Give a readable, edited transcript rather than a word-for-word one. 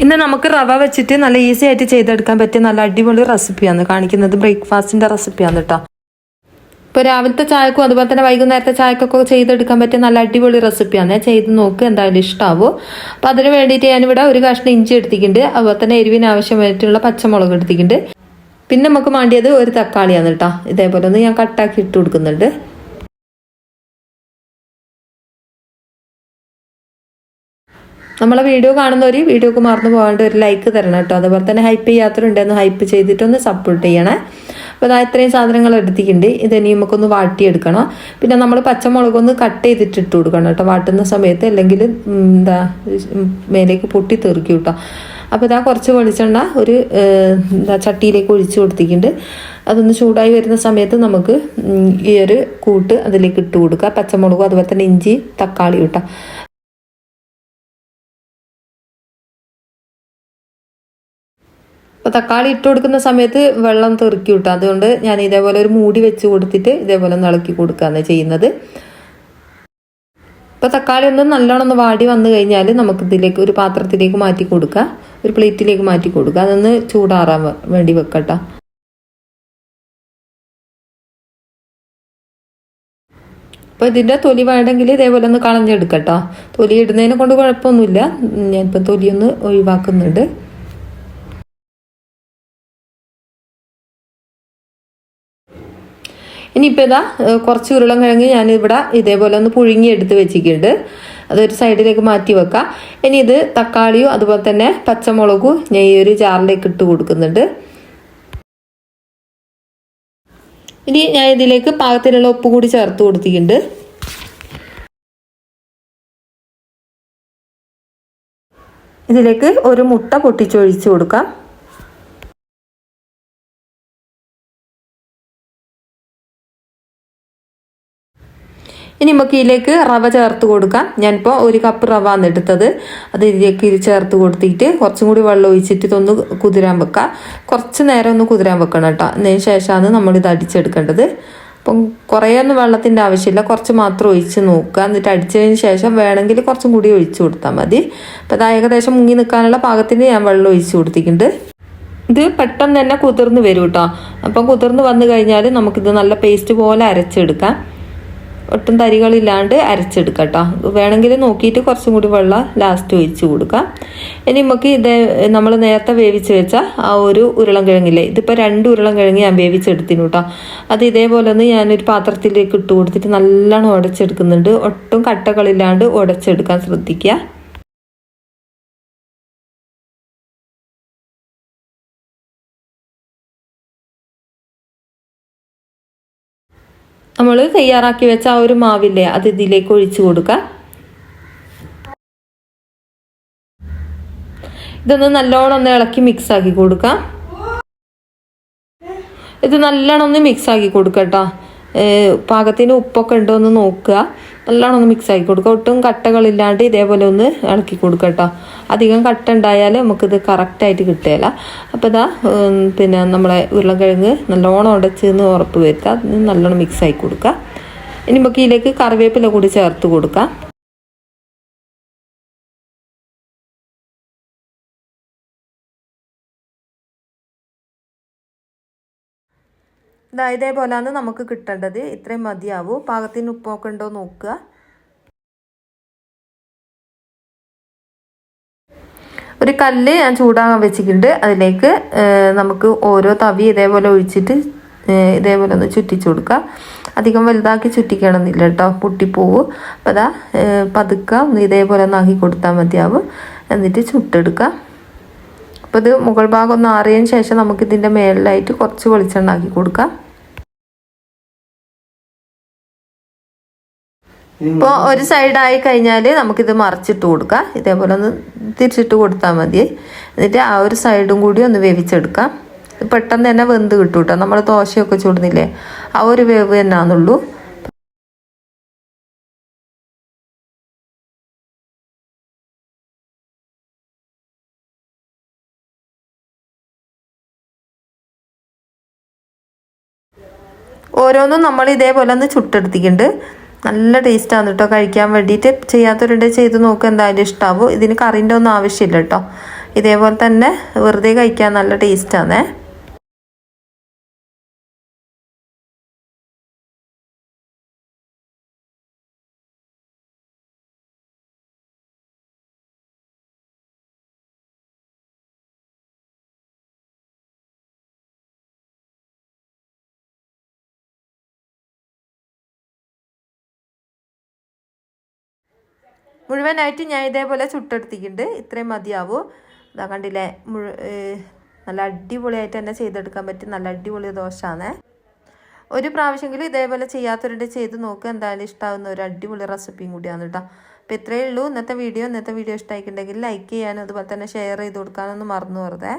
ഇന്ന് നമുക്ക് റവ വെച്ചിട്ട് നല്ല ഈസി ആയിട്ട് ചെയ്തെടുക്കാൻ പറ്റിയ നല്ല അടിപൊളി റെസിപ്പിയാണ് കാണിക്കുന്നത്. ബ്രേക്ക്ഫാസ്റ്റിൻ്റെ റെസിപ്പിയാണ് കേട്ടോ. ഇപ്പോൾ രാവിലത്തെ ചായക്കും അതുപോലെ തന്നെ വൈകുന്നേരത്തെ ചായക്കൊക്കെ ചെയ്തെടുക്കാൻ പറ്റിയ നല്ല അടിപൊളി റെസിപ്പിയാണ്. ചെയ്ത് നോക്ക്, എന്തായാലും ഇഷ്ടമാവും. അപ്പോൾ അതിന് വേണ്ടിയിട്ട് ഞാനിവിടെ ഒരു കഷ്ണം ഇഞ്ചി എടുത്തിട്ടുണ്ട്. അതുപോലെ തന്നെ എരിവിന് ആവശ്യമായിട്ടുള്ള പച്ചമുളക് എടുത്തിട്ടുണ്ട്. പിന്നെ നമുക്ക് വേണ്ടിയത് ഒരു തക്കാളിയാണ് കേട്ടോ. ഇതേപോലെ ഒന്ന് ഞാൻ കട്ടാക്കി ഇട്ട് കൊടുക്കുന്നുണ്ട്. നമ്മളെ വീഡിയോ കാണുന്നവർ വീഡിയോക്ക് മറന്നു പോകാണ്ട് ഒരു ലൈക്ക് തരണം കേട്ടോ. അതുപോലെ തന്നെ ഹൈപ്പ് ചെയ്യാത്തവരുണ്ടെന്ന് ഹൈപ്പ് ചെയ്തിട്ടൊന്ന് സപ്പോർട്ട് ചെയ്യണേ. അപ്പോൾ അതാ ഇത്രയും സാധനങ്ങൾ എടുത്തിട്ടുണ്ട്. ഇതിനി നമുക്കൊന്ന് വാട്ടിയെടുക്കണം. പിന്നെ നമ്മൾ പച്ചമുളകൊന്ന് കട്ട് ചെയ്തിട്ട് ഇട്ട് കൊടുക്കണം കേട്ടോ വാട്ടുന്ന സമയത്ത്, അല്ലെങ്കിൽ മേലേക്ക് പൊട്ടി തെറിക്കും കേട്ടോ. അപ്പോൾ ഇതാ കുറച്ച് വെളിച്ചെണ്ണ ഒരു ചട്ടിയിലേക്ക് ഒഴിച്ച് കൊടുത്തിട്ടുണ്ട്. അതൊന്ന് ചൂടായി വരുന്ന സമയത്ത് നമുക്ക് ഈ ഒരു കൂട്ട് അതിലേക്ക് ഇട്ട് കൊടുക്കുക. പച്ചമുളകും അതുപോലെ തന്നെ ഇഞ്ചി തക്കാളി കേട്ടോ. അപ്പോൾ തക്കാളി ഇട്ട് കൊടുക്കുന്ന സമയത്ത് വെള്ളം തെറിക്കും കേട്ടോ. അതുകൊണ്ട് ഞാൻ ഇതേപോലെ ഒരു മൂടി വെച്ച് കൊടുത്തിട്ട് ഇതേപോലെ ഒന്ന് ഇളക്കി കൊടുക്കുകയാണ് ചെയ്യുന്നത്. ഇപ്പോൾ തക്കാളി ഒന്ന് നല്ലോണം ഒന്ന് വാടി വന്നു കഴിഞ്ഞാൽ നമുക്കിതിലേക്ക് ഒരു പാത്രത്തിലേക്ക് മാറ്റി കൊടുക്കുക, ഒരു പ്ലേറ്റിലേക്ക് മാറ്റി കൊടുക്കുക. അതൊന്ന് ചൂടാറാൻ വേണ്ടി വെക്കട്ടോ. അപ്പോൾ ഇതിൻ്റെ തൊലി വേണമെങ്കിൽ ഇതേപോലെ ഒന്ന് കളഞ്ഞെടുക്കട്ടോ. തൊലി ഇടുന്നതിനെ കൊണ്ട് കുഴപ്പമൊന്നുമില്ല. ഞാനിപ്പോൾ തൊലിയൊന്ന് ഒഴിവാക്കുന്നുണ്ട്. ഇനിയിപ്പോൾ ഇതാ കുറച്ച് ഉരുളക്കിഴങ്ങ് ഞാനിവിടെ ഇതേപോലെ ഒന്ന് പുഴുങ്ങി എടുത്ത് വെച്ചിട്ടുണ്ട്. അതൊരു സൈഡിലേക്ക് മാറ്റി വെക്കാം. ഇനി ഇത് തക്കാളിയും അതുപോലെ തന്നെ പച്ചമുളകും ഞാൻ ഈ ഒരു ജാറിലേക്ക് ഇട്ട് കൊടുക്കുന്നുണ്ട്. ഇനി ഞാൻ ഇതിലേക്ക് പാകത്തിനുള്ള ഉപ്പ് കൂടി ചേർത്ത് കൊടുത്തിട്ടുണ്ട്. ഇതിലേക്ക് ഒരു മുട്ട പൊട്ടിച്ചൊഴിച്ച് കൊടുക്കാം. ഇനി നമുക്ക് ഇതിലേക്ക് റവ ചേർത്ത് കൊടുക്കാം. ഞാനിപ്പോൾ ഒരു കപ്പ് റവ ആണ് എടുത്തത്. അത് ഇതിലേക്ക് ചേർത്ത് കൊടുത്തിട്ട് കുറച്ചും കൂടി വെള്ളം ഒഴിച്ചിട്ട് ഇതൊന്ന് കുതിരാൻ വെക്കാം. കുറച്ച് നേരം ഒന്ന് കുതിരാൻ വെക്കണം കേട്ടോ. അതിന് ശേഷമാണ് നമ്മളിത് അടിച്ചെടുക്കേണ്ടത്. അപ്പം കുറേയൊന്നും വെള്ളത്തിൻ്റെ ആവശ്യമില്ല, കുറച്ച് മാത്രം ഒഴിച്ച് നോക്കുക. എന്നിട്ട് അടിച്ചതിന് ശേഷം വേണമെങ്കിൽ കുറച്ചും കൂടി ഒഴിച്ച് കൊടുത്താൽ മതി. അപ്പോൾ അത് ഏകദേശം മുങ്ങി നിൽക്കാനുള്ള പാകത്തിന് ഞാൻ വെള്ളം ഒഴിച്ച് കൊടുത്തിട്ടുണ്ട്. ഇത് പെട്ടെന്ന് തന്നെ കുതിർന്ന് വരും കേട്ടോ. അപ്പം കുതിർന്ന് വന്നു കഴിഞ്ഞാൽ നമുക്കിത് നല്ല പേസ്റ്റ് പോലെ അരച്ചെടുക്കാം. ഒട്ടും തരികളില്ലാണ്ട് അരച്ചെടുക്കാം കേട്ടോ. വേണമെങ്കിൽ നോക്കിയിട്ട് കുറച്ചും കൂടി വെള്ളം ലാസ്റ്റ് ഒഴിച്ച് കൊടുക്കാം. ഇനി നമുക്ക് ഇത് നമ്മൾ നേരത്തെ വേവിച്ച് വെച്ച ആ ഒരു ഉരുളൻകിഴങ്ങില്ലേ, ഇതിപ്പോൾ 2 ഉരുളൻകിഴങ്ങ് ഞാൻ വേവിച്ചെടുത്തിനു കേട്ടോ. അത് ഇതേപോലെ ഒന്ന് ഞാനൊരു പാത്രത്തിലേക്ക് ഇട്ട് കൊടുത്തിട്ട് നല്ലോണം ഉടച്ചെടുക്കുന്നുണ്ട്. ഒട്ടും കട്ടകളില്ലാണ്ട് ഉടച്ചെടുക്കാൻ ശ്രദ്ധിക്കുക. നമ്മൾ തയ്യാറാക്കി വെച്ച ആ ഒരു മാവില്ലേ, അത് ഇതിലേക്ക് ഒഴിച്ചു കൊടുക്കാം. ഇതൊന്ന് നല്ലോണം ഒന്ന് ഇളക്കി മിക്സ് ആക്കി കൊടുക്കാം. ഇത് നല്ലോണം ഒന്ന് മിക്സ് ആക്കി കൊടുക്കുക കേട്ടോ. പാകത്തിന് ഉപ്പൊക്കെ ഉണ്ടോ എന്ന് നോക്കുക. നല്ലോണം ഒന്ന് മിക്സ് ആക്കി കൊടുക്കുക. ഒട്ടും കട്ടകളില്ലാണ്ട് ഇതേപോലെ ഒന്ന് ഇളക്കി കൊടുക്കുക കേട്ടോ. അധികം കട്ട ഉണ്ടായാൽ നമുക്കിത് കറക്റ്റായിട്ട് കിട്ടുകയില്ല. അപ്പോൾ ഇതാ പിന്നെ നമ്മളെ ഉരുളക്കിഴങ്ങ് നല്ലോണം ഉടച്ചെന്ന് ഉറപ്പ് വരുത്തുക. നല്ലോണം മിക്സ് ആക്കി കൊടുക്കുക. ഇനി നമുക്ക് ഇതിലേക്ക് കറിവേപ്പില കൂടി ചേർത്ത് കൊടുക്കാം. ഇതേപോലെയാണ് നമുക്ക് കിട്ടേണ്ടത്. ഇത്രയും മതിയാവും. പാകത്തിന് ഉപ്പൊക്കെ ഉണ്ടോ നോക്കുക. ഒരു കല്ല് ഞാൻ ചൂടാകാൻ വെച്ചിട്ടുണ്ട്. അതിലേക്ക് നമുക്ക് ഓരോ തവി ഇതേപോലെ ഒഴിച്ചിട്ട് ഇതേപോലെ ഒന്ന് ചുറ്റിച്ചു കൊടുക്കുക. അധികം വലുതാക്കി ചുറ്റിക്കണമെന്നില്ല കേട്ടോ, പൊട്ടിപ്പോവും. അപ്പോൾ അതാ പതുക്കെ ഒന്ന് ഇതേപോലെ ഒന്ന് ആക്കി കൊടുത്താൽ മതിയാവും. എന്നിട്ട് ചുട്ടെടുക്കുക. അപ്പോൾ ഇത് മുകൾ ഭാഗം ഒന്ന് ആറിയതിന് ശേഷം നമുക്കിതിൻ്റെ മേളിലായിട്ട് കുറച്ച് വെളിച്ചെണ്ണ ആക്കി കൊടുക്കാം. ഇപ്പോൾ ഒരു സൈഡായി കഴിഞ്ഞാൽ നമുക്കിത് മറിച്ചിട്ട് കൊടുക്കാം. ഇതേപോലെ ഒന്ന് തിരിച്ചിട്ട് കൊടുത്താൽ മതി. എന്നിട്ട് ആ ഒരു സൈഡും കൂടി ഒന്ന് വേവിച്ചെടുക്കാം. പെട്ടെന്ന് തന്നെ വെന്ത് കിട്ടും കേട്ടോ. നമ്മൾ ദോശയൊക്കെ ചൂടുന്നില്ലേ, ആ ഒരു വേവ് തന്നെയാണെന്നുള്ളൂ. ഓരോന്നും നമ്മൾ ഇതേപോലെ ഒന്ന് ചുട്ടെടുത്തിട്ടുണ്ട്. നല്ല ടേസ്റ്റാണ് കേട്ടോ കഴിക്കാൻ വേണ്ടിയിട്ട്. ചെയ്യാത്തവരുണ്ടെങ്കിൽ ചെയ്ത് നോക്കുക, എന്തായാലും ഇഷ്ടമാവും. ഇതിന് കറിൻ്റെ ഒന്നും ആവശ്യമില്ല കേട്ടോ. ഇതേപോലെ തന്നെ വെറുതെ കഴിക്കാൻ നല്ല ടേസ്റ്റാണേ. മുഴുവനായിട്ട് ഞാൻ ഇതേപോലെ ചുട്ടെടുത്തിട്ടുണ്ട്. ഇത്രയും മതിയാവും. ഇതാ കണ്ടില്ലേ, നല്ല അടിപൊളിയായിട്ട് തന്നെ ചെയ്തെടുക്കാൻ പറ്റും. നല്ല അടിപൊളി ദോശയാണ്. ഒരു പ്രാവശ്യമെങ്കിലും ഇതേപോലെ ചെയ്യാത്തവരുടെ ചെയ്ത് നോക്കുക. എന്തായാലും ഇഷ്ടമാവുന്ന ഒരു അടിപൊളി റെസിപ്പിയും കൂടിയാണ് കേട്ടോ. അപ്പോൾ ഇത്രയേ ഉള്ളൂ ഇന്നത്തെ വീഡിയോ ഇഷ്ടമായിട്ടുണ്ടെങ്കിൽ ലൈക്ക് ചെയ്യാനും അതുപോലെ തന്നെ ഷെയർ ചെയ്ത് കൊടുക്കാനൊന്നും മറന്നു വെറുതെ.